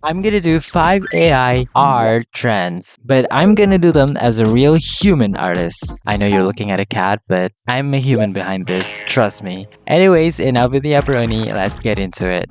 I'm gonna do 5 AI art trends, but I'm gonna do them as a real human artist. I know you're looking at a cat, but I'm a human behind this, trust me. Anyways, enough with the pepperoni, let's get into it.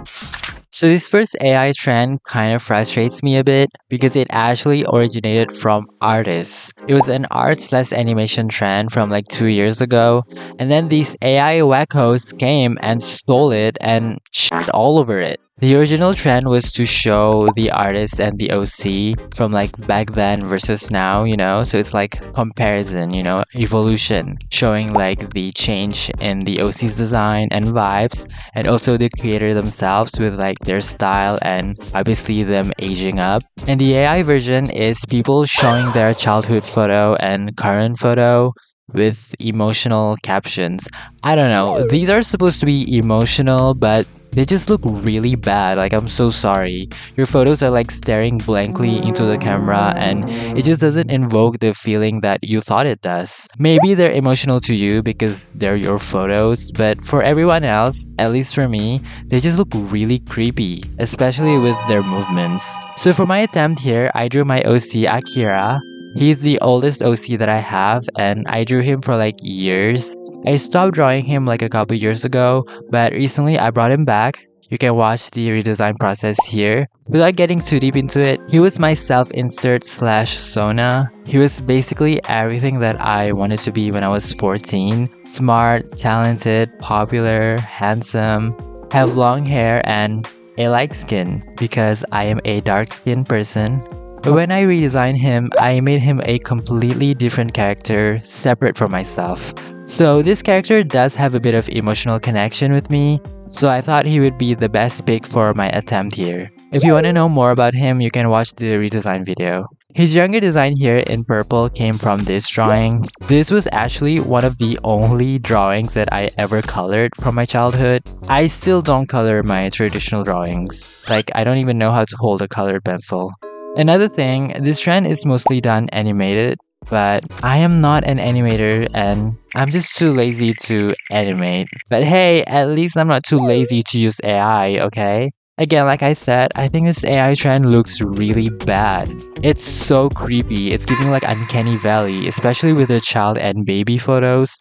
So this first AI trend kind of frustrates me a bit because it actually originated from artists. It was an art/animation trend from like 2 years ago, and then these AI wackos came and stole it and shit all over it. The original trend was to show the artist and the OC from like back then versus now, so it's like comparison, evolution, showing like the change in the OC's design and vibes and also the creator themselves with like their style and obviously them aging up. And the AI version is people showing their childhood photo and current photo with emotional captions. I don't know, these are supposed to be emotional, but they just look really bad. Like, I'm so sorry. Your photos are like staring blankly into the camera, and it just doesn't invoke the feeling that you thought it does. Maybe they're emotional to you because they're your photos, but for everyone else, at least for me, they just look really creepy, especially with their movements. So for my attempt here, I drew my OC Akira. He's the oldest OC that I have, and I drew him for like years. I stopped drawing him like a couple years ago, but recently I brought him back. You can watch the redesign process here. Without getting too deep into it, he was my self-insert/Sona. He was basically everything that I wanted to be when I was 14. Smart, talented, popular, handsome, have long hair, and a light skin because I am a dark skinned person. But when I redesigned him, I made him a completely different character, separate from myself. So this character does have a bit of emotional connection with me, so I thought he would be the best pick for my attempt here. If you want to know more about him, you can watch the redesign video. His younger design here in purple came from this drawing. This was actually one of the only drawings that I ever colored from my childhood. I still don't color my traditional drawings. Like, I don't even know how to hold a colored pencil. Another thing, this trend is mostly done animated, but I am not an animator and I'm just too lazy to animate. But hey, at least I'm not too lazy to use AI, okay? Again, like I said, I think this AI trend looks really bad. It's so creepy. It's giving like uncanny valley, especially with the child and baby photos.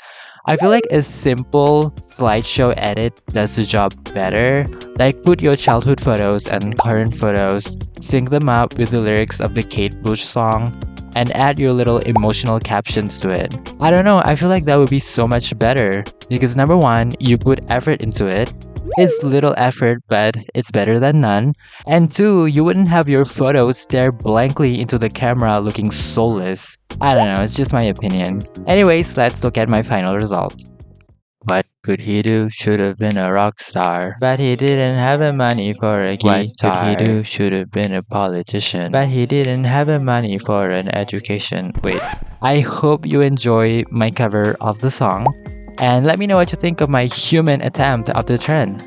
I feel like a simple slideshow edit does the job better. Like, put your childhood photos and current photos, sync them up with the lyrics of the Kate Bush song, and add your little emotional captions to it. I don't know, I feel like that would be so much better. Because number one, you put effort into it. It's little effort, but it's better than none. And two, you wouldn't have your photos stare blankly into the camera looking soulless. I don't know, it's just my opinion. Anyways, let's look at my final result. What could he do? Should have been a rock star. But he didn't have the money for a guitar. What could he do? Should have been a politician. But he didn't have the money for an education. Wait. I hope you enjoy my cover of the song. And let me know what you think of my human attempt of the trend.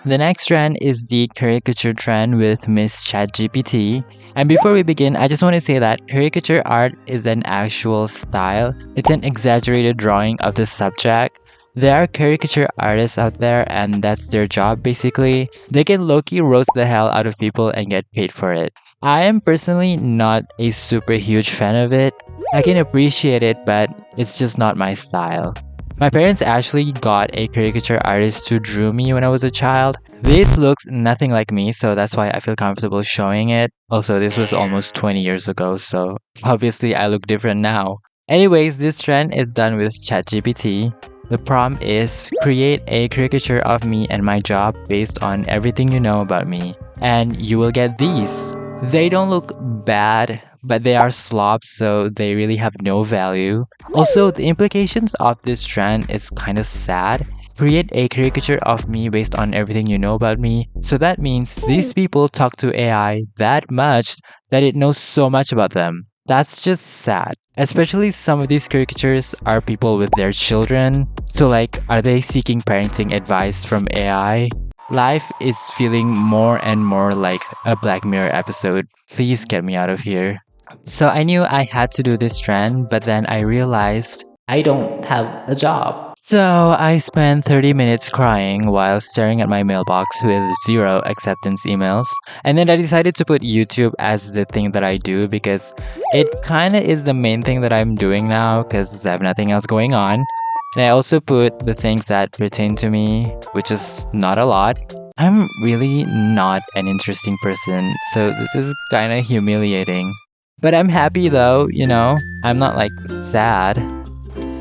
The next trend is the caricature trend with Miss ChatGPT. And before we begin, I just want to say that caricature art is an actual style. It's an exaggerated drawing of the subject. There are caricature artists out there, and that's their job basically. They can low-key roast the hell out of people and get paid for it. I am personally not a super huge fan of it. I can appreciate it, but it's just not my style. My parents actually got a caricature artist who drew me when I was a child. This looks nothing like me, so that's why I feel comfortable showing it. Also, this was almost 20 years ago, so obviously I look different now. Anyways, this trend is done with ChatGPT. The prompt is create a caricature of me and my job based on everything you know about me, and you will get these. They don't look bad, but they are slobs, so they really have no value. Also, the implications of this trend is kind of sad. Create a caricature of me based on everything you know about me. So that means these people talk to AI that much that it knows so much about them. That's just sad. Especially some of these caricatures are people with their children. So like, are they seeking parenting advice from AI? Life is feeling more and more like a Black Mirror episode. Please get me out of here. So I knew I had to do this trend, but then I realized I don't have a job. So I spent 30 minutes crying while staring at my mailbox with zero acceptance emails. And then I decided to put YouTube as the thing that I do because it kind of is the main thing that I'm doing now because I have nothing else going on. And I also put the things that pertain to me, which is not a lot. I'm really not an interesting person, so this is kind of humiliating. But I'm happy though, I'm not like sad.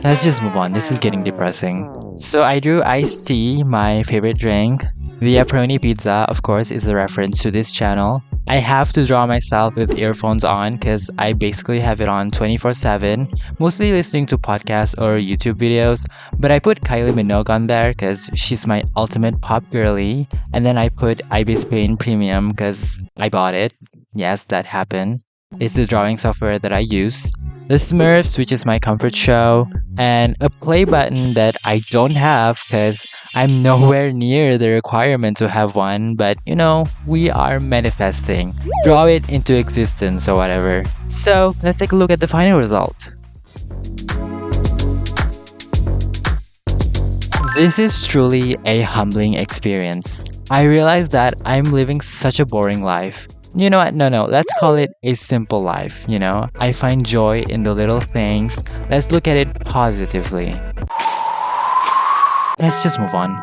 Let's just move on. This is getting depressing. So I drew iced tea, my favorite drink. The pepperoni pizza, of course, is a reference to this channel. I have to draw myself with earphones on because I basically have it on 24/7, mostly listening to podcasts or YouTube videos. But I put Kylie Minogue on there because she's my ultimate pop girly. And then I put Ibis Paint Premium because I bought it. Yes, that happened. It's the drawing software that I use. The Smurfs, which is my comfort show, and a play button that I don't have because I'm nowhere near the requirement to have one, but we are manifesting. Draw it into existence or whatever. So let's take a look at the final result. This is truly a humbling experience. I realize that I'm living such a boring life. You know what? No. Let's call it a simple life, I find joy in the little things. Let's look at it positively. Let's just move on.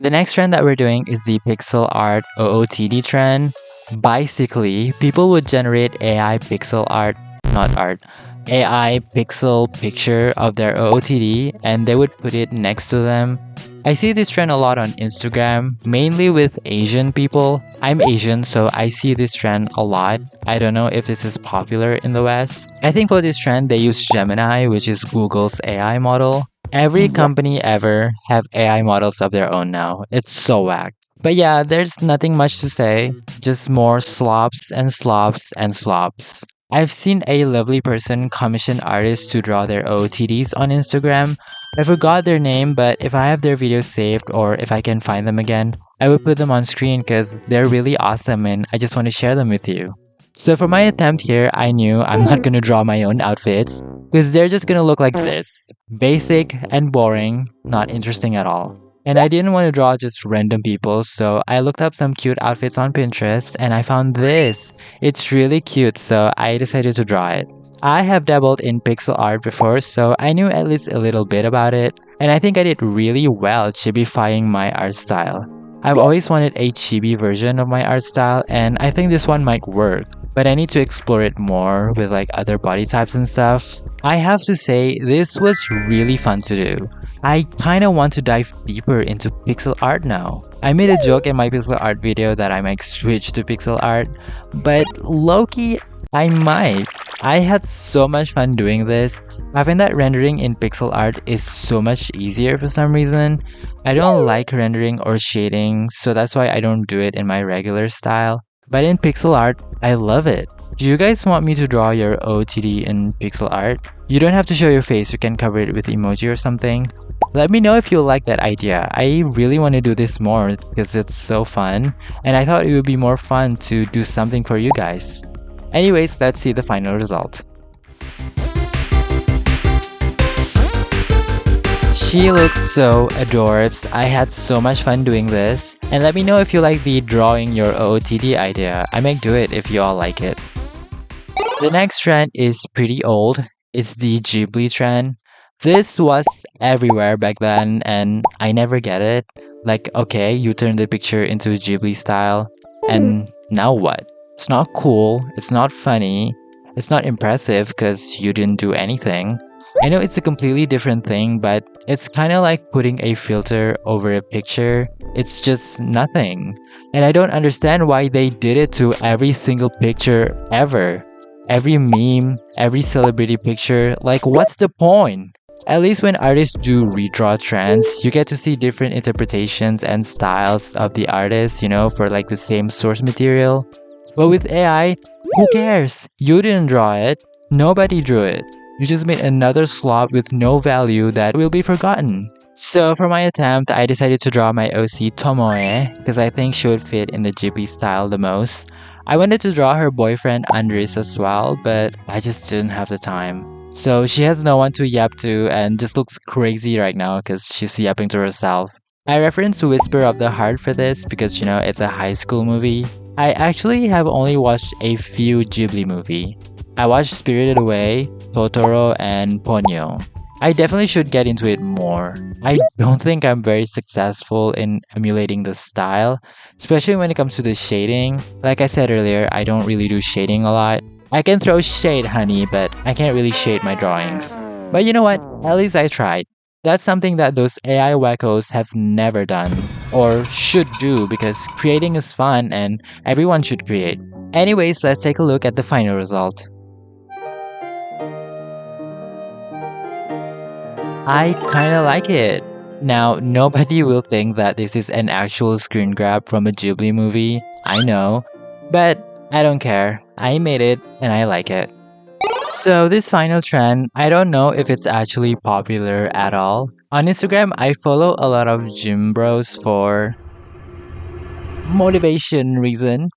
The next trend that we're doing is the pixel art OOTD trend. Basically, people would generate AI pixel art, not art, AI pixel picture of their OOTD and they would put it next to them. I see this trend a lot on Instagram, mainly with Asian people. I'm Asian, so I see this trend a lot. I don't know if this is popular in the West. I think for this trend, they use Gemini, which is Google's AI model. Every company ever have AI models of their own now. It's so whack. But yeah, there's nothing much to say. Just more slops and slops and slops. I've seen a lovely person commission artists to draw their OOTDs on Instagram. I forgot their name, but if I have their videos saved or if I can find them again, I would put them on screen because they're really awesome and I just want to share them with you. So for my attempt here, I knew I'm not going to draw my own outfits because they're just going to look like this. Basic and boring, not interesting at all. And I didn't want to draw just random people, so I looked up some cute outfits on Pinterest and I found this. It's really cute, so I decided to draw it. I have dabbled in pixel art before, so I knew at least a little bit about it, and I think I did really well chibifying my art style. I've always wanted a chibi version of my art style, and I think this one might work, but I need to explore it more with like other body types and stuff. I have to say, this was really fun to do. I kinda want to dive deeper into pixel art now. I made a joke in my pixel art video that I might switch to pixel art, but low-key, I might. I had so much fun doing this. I find that rendering in pixel art is so much easier for some reason. I don't like rendering or shading, so that's why I don't do it in my regular style. But in pixel art, I love it. Do you guys want me to draw your OOTD in pixel art? You don't have to show your face, you can cover it with emoji or something. Let me know if you like that idea. I really want to do this more because it's so fun, and I thought it would be more fun to do something for you guys. Anyways, let's see the final result. She looks so adorbs. I had so much fun doing this. And let me know if you like the drawing your OOTD idea. I might do it if you all like it. The next trend is pretty old. It's the Ghibli trend. This was everywhere back then and I never get it. Like, okay, you turn the picture into Ghibli style, and now what? It's not cool, it's not funny, it's not impressive because you didn't do anything. I know it's a completely different thing, but it's kind of like putting a filter over a picture. It's just nothing. And I don't understand why they did it to every single picture ever. Every meme, every celebrity picture, like what's the point? At least when artists do redraw trends, you get to see different interpretations and styles of the artist, for like the same source material. But with AI, who cares? You didn't draw it. Nobody drew it. You just made another slop with no value that will be forgotten. So for my attempt, I decided to draw my OC Tomoe because I think she would fit in the Ghibli style the most. I wanted to draw her boyfriend Andres as well, but I just didn't have the time. So she has no one to yap to and just looks crazy right now because she's yapping to herself. I reference Whisper of the Heart for this because it's a high school movie. I actually have only watched a few Ghibli movie. I watched Spirited Away, Totoro, and Ponyo. I definitely should get into it more. I don't think I'm very successful in emulating the style, especially when it comes to the shading. Like I said earlier, I don't really do shading a lot. I can throw shade, honey, but I can't really shade my drawings. But you know what? At least I tried. That's something that those AI wackos have never done, or should do, because creating is fun and everyone should create. Anyways, let's take a look at the final result. I kinda like it. Now, nobody will think that this is an actual screen grab from a Ghibli movie, I know, but I don't care. I made it and I like it. So, this final trend, I don't know if it's actually popular at all. On Instagram, I follow a lot of gym bros for motivation reason.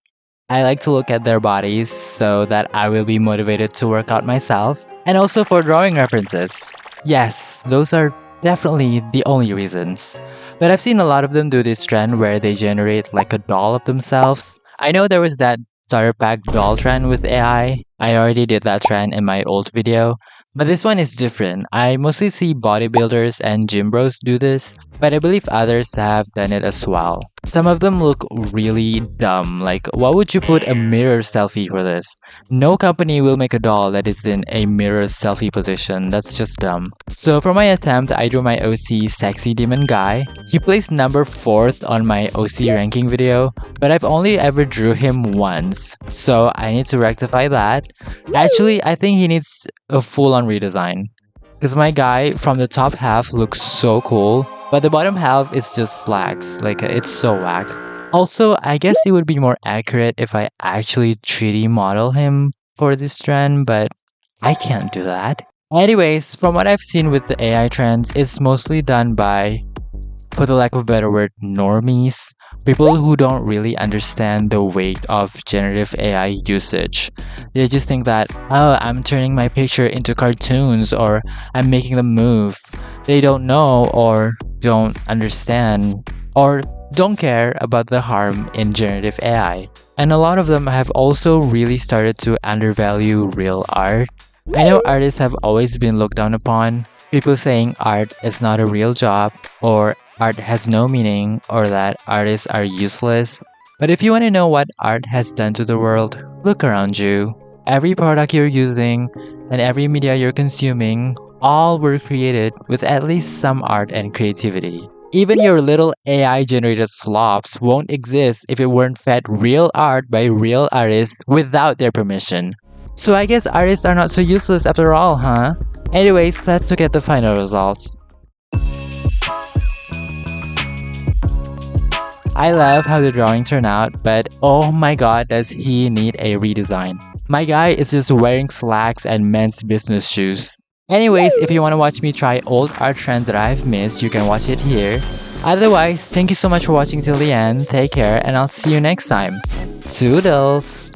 I like to look at their bodies so that I will be motivated to work out myself, and also for drawing references. Yes, those are definitely the only reasons. But I've seen a lot of them do this trend where they generate like a doll of themselves. I know there was that starter pack doll trend with AI. I already did that trend in my old video. But this one is different. I mostly see bodybuilders and gym bros do this, but I believe others have done it as well. Some of them look really dumb, like why would you put a mirror selfie for this? No company will make a doll that is in a mirror selfie position, that's just dumb. So for my attempt, I drew my OC sexy demon guy. He placed number 4th on my OC ranking video, but I've only ever drew him once, so I need to rectify that. Actually, I think he needs a full-on redesign. Because my guy from the top half looks so cool, but the bottom half is just slacks, like it's so whack. Also, I guess it would be more accurate if I actually 3D model him for this trend, but I can't do that. Anyways, from what I've seen with the AI trends, it's mostly done by, for the lack of a better word, normies. People who don't really understand the weight of generative AI usage. They just think that, oh, I'm turning my picture into cartoons or I'm making them move. They don't know or don't understand or don't care about the harm in generative AI. And a lot of them have also really started to undervalue real art. I know artists have always been looked down upon. People saying art is not a real job, or art has no meaning, or that artists are useless. But if you want to know what art has done to the world, look around you. Every product you're using and every media you're consuming, all were created with at least some art and creativity. Even your little AI generated slops won't exist if it weren't fed real art by real artists without their permission. So I guess artists are not so useless after all, huh? Anyways, let's look at the final results. I love how the drawing turned out, but oh my god, does he need a redesign. My guy is just wearing slacks and men's business shoes. Anyways, if you want to watch me try old art trends that I've missed, you can watch it here. Otherwise, thank you so much for watching till the end, take care, and I'll see you next time. Toodles!